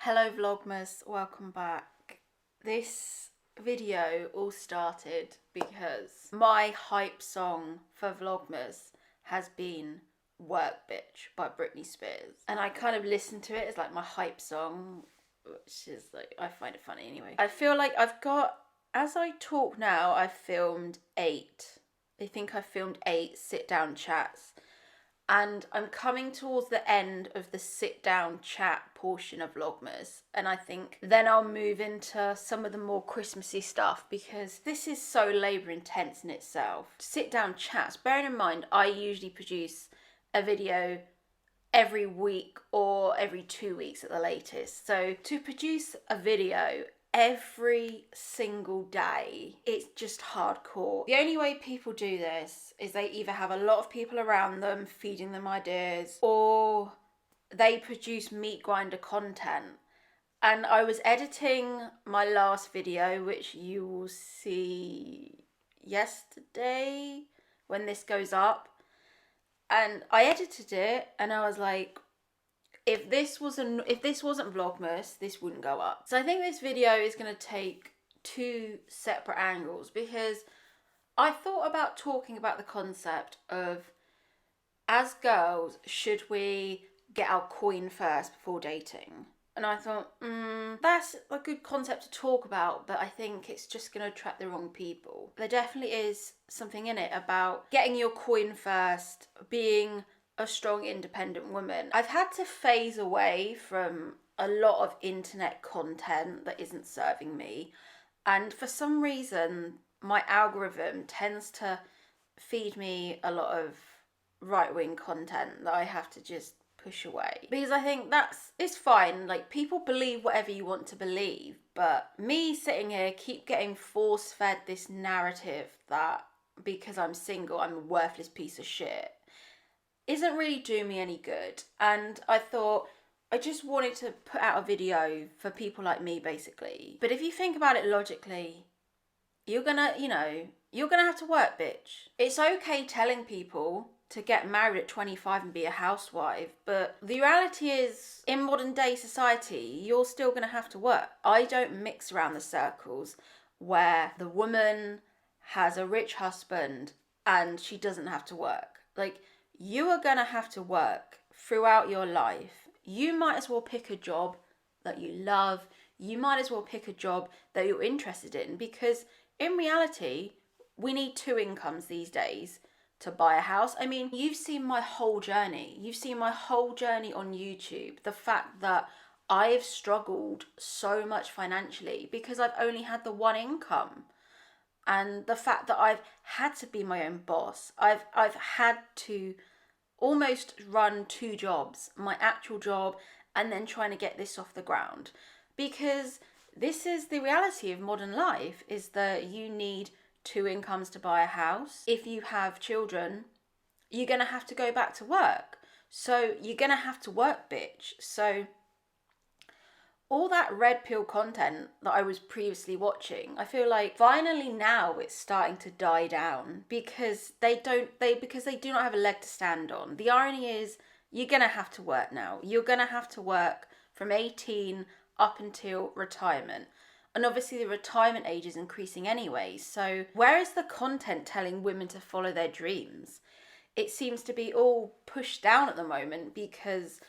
Hello Vlogmas, welcome back. This video all started because my hype song for Vlogmas has been Work Bitch by Britney Spears. And I kind of listen to it as like my hype song, which is like, I find it funny anyway. I feel like as I talk now, I've filmed 8. I think I've filmed 8 sit down chats. And I'm coming towards the end of the sit down chat portion of Vlogmas, and I think then I'll move into some of the more Christmassy stuff because this is so labour intense in itself. Sit down chats, bearing in mind I usually produce a video every week or every 2 weeks at the latest. So to produce a video every single day, it's just hardcore. The only way people do this is they either have a lot of people around them feeding them ideas, or they produce meat grinder content. And I was editing my last video, which you will see yesterday when this goes up, and I edited it and I was like, if this wasn't Vlogmas, this wouldn't go up. So I think this video is going to take 2 separate angles because I thought about talking about the concept of, as girls, should we get our coin first before dating? And I thought, that's a good concept to talk about, but I think it's just going to attract the wrong people. There definitely is something in it about getting your coin first, being a strong, independent woman. I've had to phase away from a lot of internet content that isn't serving me. And for some reason, my algorithm tends to feed me a lot of right-wing content that I have to just push away. Because I think it's fine. Like, people believe whatever you want to believe. But me sitting here keep getting force-fed this narrative that because I'm single, I'm a worthless piece of shit, isn't really doing me any good. And I thought I just wanted to put out a video for people like me, basically. But if you think about it logically, you're gonna have to work, bitch. It's okay telling people to get married at 25 and be a housewife, but the reality is, in modern day society, you're still gonna have to work. I don't mix around the circles where the woman has a rich husband and she doesn't have to work. Like, you are going to have to work throughout your life. You might as well pick a job that you love. You might as well pick a job that you're interested in, because in reality, we need 2 incomes these days to buy a house. I mean, you've seen my whole journey. You've seen my whole journey on YouTube. The fact that I've struggled so much financially because I've only had the 1 income. And the fact that I've had to be my own boss. I've had to almost run 2 jobs, my actual job and then trying to get this off the ground. Because this is the reality of modern life, is that you need 2 incomes to buy a house. If you have children, you're going to have to go back to work. So you're going to have to work, bitch. So all that red pill content that I was previously watching, I feel like finally now it's starting to die down because they do not have a leg to stand on. The irony is, you're going to have to work now. You're going to have to work from 18 up until retirement. And obviously the retirement age is increasing anyway. So where is the content telling women to follow their dreams? It seems to be all pushed down at the moment because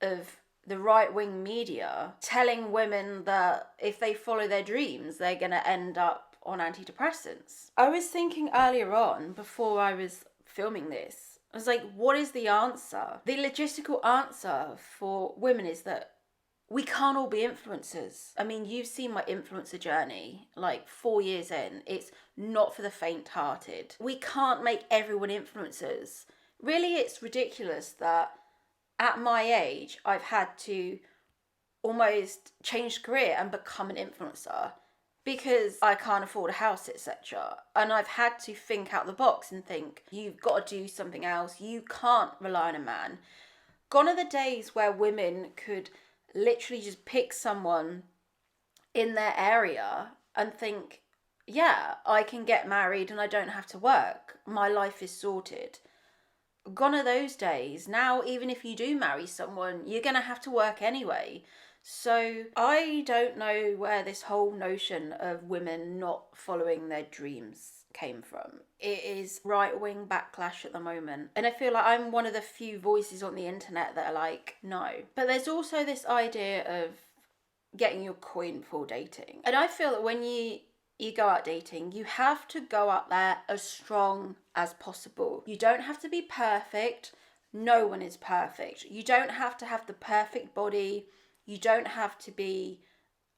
of the right-wing media telling women that if they follow their dreams, they're going to end up on antidepressants. I was thinking earlier on, before I was filming this, I was like, what is the answer? The logistical answer for women is that we can't all be influencers. I mean, you've seen my influencer journey, like 4 years in. It's not for the faint-hearted. We can't make everyone influencers. Really, it's ridiculous that at my age, I've had to almost change career and become an influencer because I can't afford a house, etc. And I've had to think out the box and think, you've got to do something else. You can't rely on a man. Gone are the days where women could literally just pick someone in their area and think, yeah, I can get married and I don't have to work. My life is sorted. Gone are those days. Now, even if you do marry someone, you're going to have to work anyway. So I don't know where this whole notion of women not following their dreams came from. It is right-wing backlash at the moment. And I feel like I'm one of the few voices on the internet that are like, no. But there's also this idea of getting your coin before dating. And I feel that when you go out dating, you have to go out there as strong as possible. You don't have to be perfect. No one is perfect. You don't have to have the perfect body. You don't have to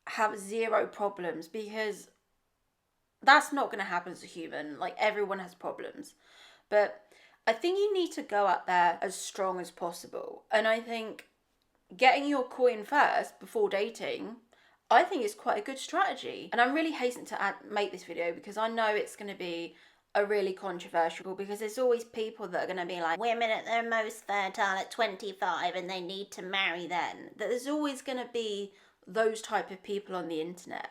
have zero problems, because that's not going to happen as a human. Like, everyone has problems. But I think you need to go out there as strong as possible. And I think getting your coin first before dating, I think is quite a good strategy. And I'm really hastened to make this video because I know it's going to be a really controversial, because there's always people that are going to be like, women at their most fertile at 25 and they need to marry then. There's always going to be those type of people on the internet.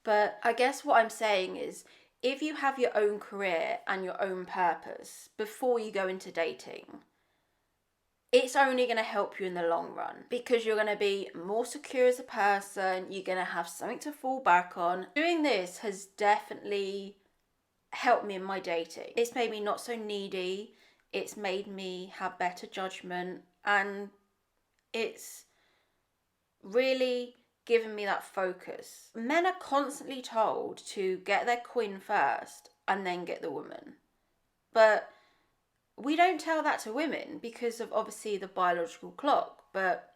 But I guess what I'm saying is, if you have your own career and your own purpose before you go into dating, it's only going to help you in the long run, because you're going to be more secure as a person. You're going to have something to fall back on. Doing this has definitely helped me in my dating. It's made me not so needy. It's made me have better judgment, and it's really given me that focus. Men are constantly told to get their coin first and then get the woman. But we don't tell that to women because of obviously the biological clock. But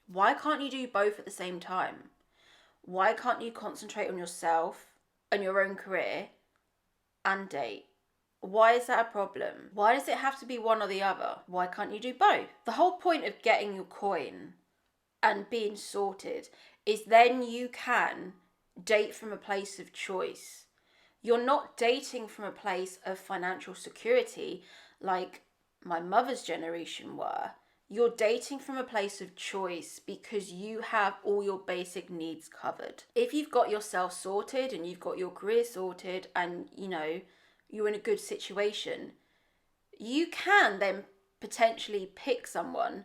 why can't you do both at the same time? Why can't you concentrate on yourself and your own career and date? Why is that a problem? Why does it have to be one or the other? Why can't you do both? The whole point of getting your coin and being sorted is then you can date from a place of choice. You're not dating from a place of financial security like my mother's generation were. You're dating from a place of choice because you have all your basic needs covered. If you've got yourself sorted and you've got your career sorted and, you're in a good situation, you can then potentially pick someone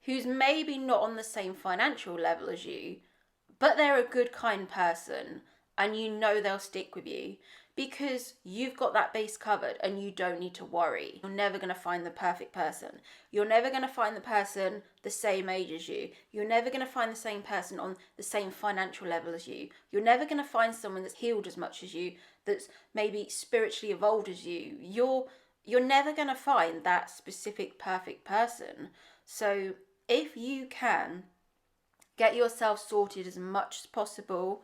who's maybe not on the same financial level as you, but they're a good, kind person, and they'll stick with you because you've got that base covered and you don't need to worry. You're never going to find the perfect person. You're never going to find the person the same age as you. You're never going to find the same person on the same financial level as you. You're never going to find someone that's healed as much as you, that's maybe spiritually evolved as you. You're never going to find that specific perfect person. So if you can get yourself sorted as much as possible,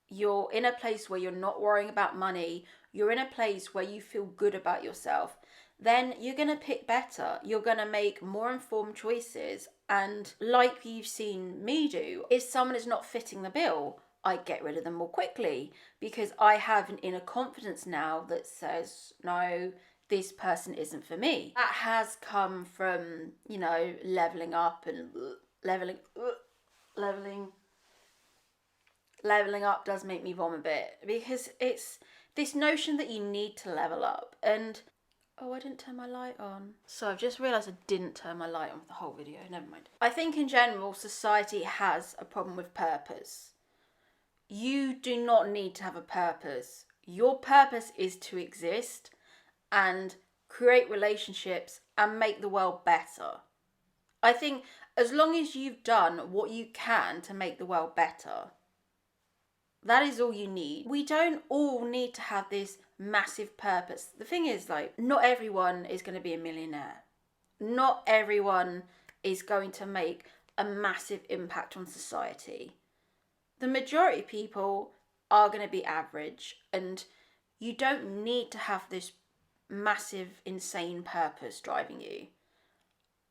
you're in a place where you're not worrying about money, you're in a place where you feel good about yourself, then you're going to pick better. You're going to make more informed choices. And like you've seen me do, if someone is not fitting the bill, I get rid of them more quickly because I have an inner confidence now that says, no, this person isn't for me. That has come from, leveling up and leveling up does make me vomit a bit, because it's this notion that you need to level up. And I didn't turn my light on. So I've just realised I didn't turn my light on for the whole video. Never mind. I think in general society has a problem with purpose. You do not need to have a purpose. Your purpose is to exist and create relationships and make the world better. I think as long as you've done what you can to make the world better, that is all you need. We don't all need to have this massive purpose. The thing is, not everyone is going to be a millionaire. Not everyone is going to make a massive impact on society. The majority of people are going to be average, and you don't need to have this massive, insane purpose driving you.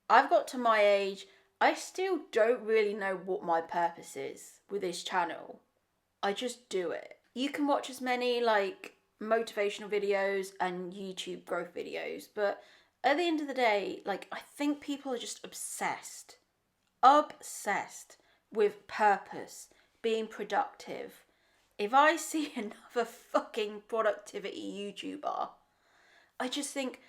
I've got to my age, I still don't really know what my purpose is with this channel. I just do it. You can watch as many motivational videos and YouTube growth videos, but at the end of the day, I think people are just obsessed with purpose, being productive. If I see another fucking productivity YouTuber, I just think,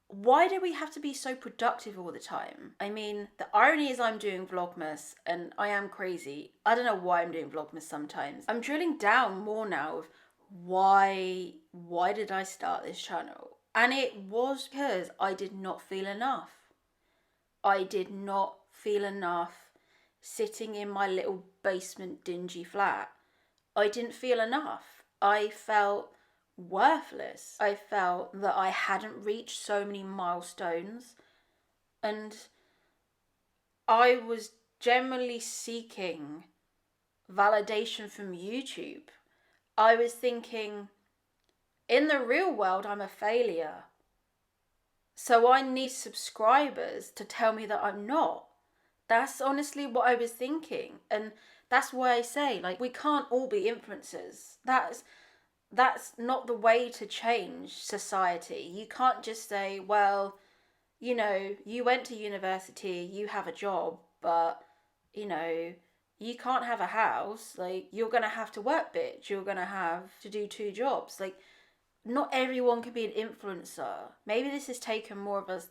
why do we have to be so productive all the time? I mean, the irony is I'm doing Vlogmas and I am crazy. I don't know why I'm doing Vlogmas sometimes. I'm drilling down more now of why did I start this channel? And it was because I did not feel enough. I did not feel enough sitting in my little basement dingy flat. I didn't feel enough. I felt worthless. I felt that I hadn't reached so many milestones, and I was generally seeking validation from YouTube. I was thinking, in the real world, I'm a failure. So I need subscribers to tell me that I'm not. That's honestly what I was thinking. And that's why I say, like, we can't all be influencers. That's not the way to change society. You can't just say, well, you know, you went to university, you have a job, but, you know, you can't have a house. Like, you're going to have to work, bitch. You're going to have to do 2 jobs. Like, not everyone can be an influencer. Maybe this has taken more of a,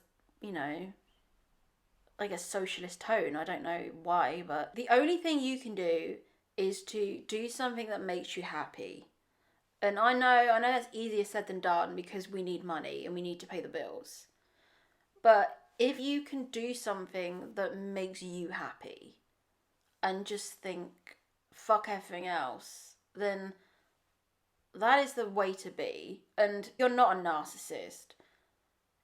you know, like a socialist tone. I don't know why, but the only thing you can do is to do something that makes you happy. And I know that's easier said than done because we need money and we need to pay the bills. But if you can do something that makes you happy and just think, fuck everything else, then that is the way to be. And you're not a narcissist.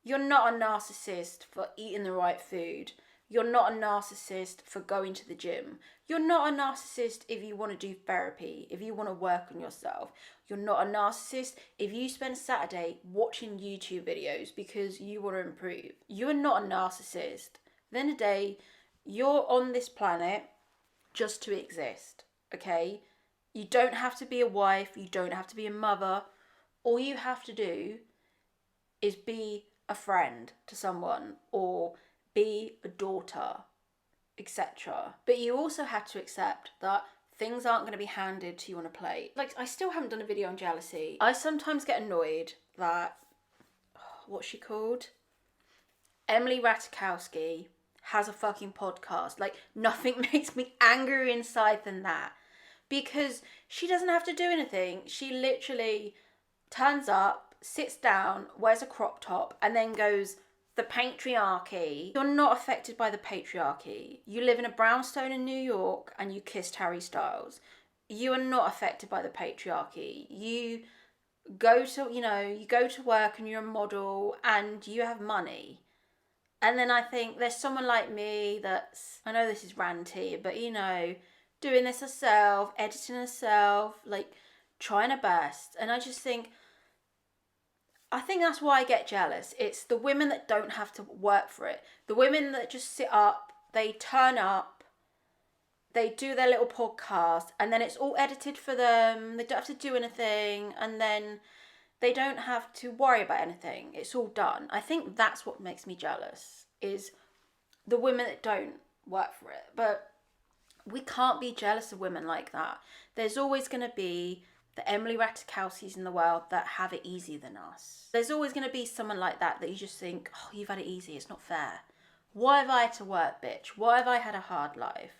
You're not a narcissist for eating the right food. You're not a narcissist for going to the gym. You're not a narcissist if you want to do therapy, if you want to work on yourself. You're not a narcissist if you spend Saturday watching YouTube videos because you want to improve. You are not a narcissist. At the end of the day, you're on this planet just to exist, okay? You don't have to be a wife. You don't have to be a mother. All you have to do is be a friend to someone or be a daughter, etc. But you also have to accept that things aren't going to be handed to you on a plate. Like, I still haven't done a video on jealousy. I sometimes get annoyed that, what's she called? Emily Ratajkowski has a fucking podcast. Like, nothing makes me angrier inside than that. Because she doesn't have to do anything. She literally turns up, sits down, wears a crop top, and then goes, the patriarchy. You're not affected by the patriarchy. You live in a brownstone in New York and you kissed Harry Styles. You are not affected by the patriarchy. You go to work and you're a model and you have money. And then I think there's someone like me that's, I know this is ranty, but you know, doing this herself, editing herself, like trying her best. And I just think, I think that's why I get jealous. It's the women that don't have to work for it. The women that just sit up, they turn up, they do their little podcast, and then it's all edited for them. They don't have to do anything, and then they don't have to worry about anything. It's all done. I think that's what makes me jealous, is the women that don't work for it. But we can't be jealous of women like that. There's always going to be the Emily Ratajkowskis in the world that have it easier than us. There's always going to be someone like that you just think, oh, you've had it easy, it's not fair. Why have I had to work, bitch? Why have I had a hard life?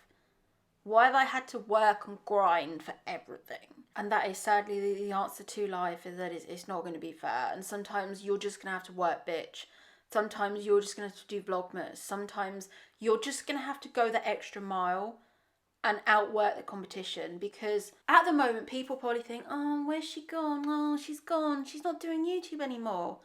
Why have I had to work and grind for everything? And that is sadly the answer to life, is that it's not going to be fair. And sometimes you're just going to have to work, bitch. Sometimes you're just going to have to do Vlogmas. Sometimes you're just going to have to go the extra mile and outwork the competition, because at the moment people probably think, oh, where's she gone? Oh, she's gone. She's not doing YouTube anymore.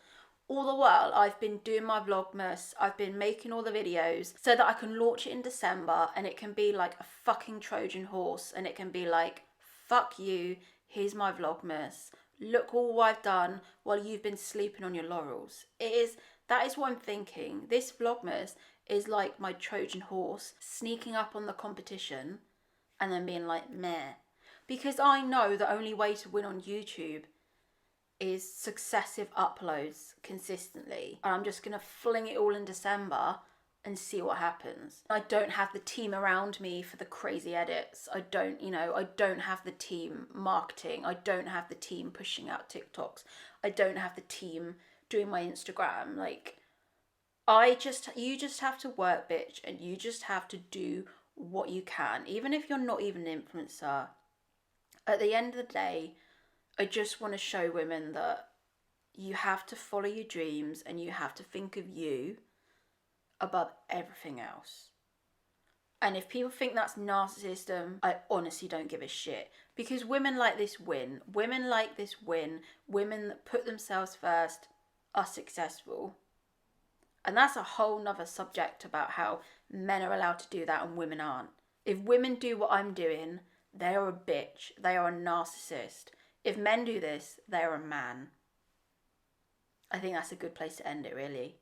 All the while I've been doing my Vlogmas, I've been making all the videos so that I can launch it in December and it can be like a fucking Trojan horse, and it can be like, fuck you, here's my Vlogmas. Look all I've done while you've been sleeping on your laurels. That is what I'm thinking. This Vlogmas is like my Trojan horse sneaking up on the competition and then being like, meh. Because I know the only way to win on YouTube is successive uploads consistently. And I'm just going to fling it all in December and see what happens. I don't have the team around me for the crazy edits. I don't have the team marketing. I don't have the team pushing out TikToks. I don't have the team doing my Instagram. Like, You just have to work, bitch, and you just have to do what you can, even if you're not even an influencer. At the end of the day, I just want to show women that you have to follow your dreams and you have to think of you above everything else. And if people think that's narcissism, I honestly don't give a shit. Because women like this win. Women like this win. Women that put themselves first are successful. And that's a whole nother subject about how men are allowed to do that and women aren't. If women do what I'm doing, they are a bitch. They are a narcissist. If men do this, they are a man. I think that's a good place to end it, really.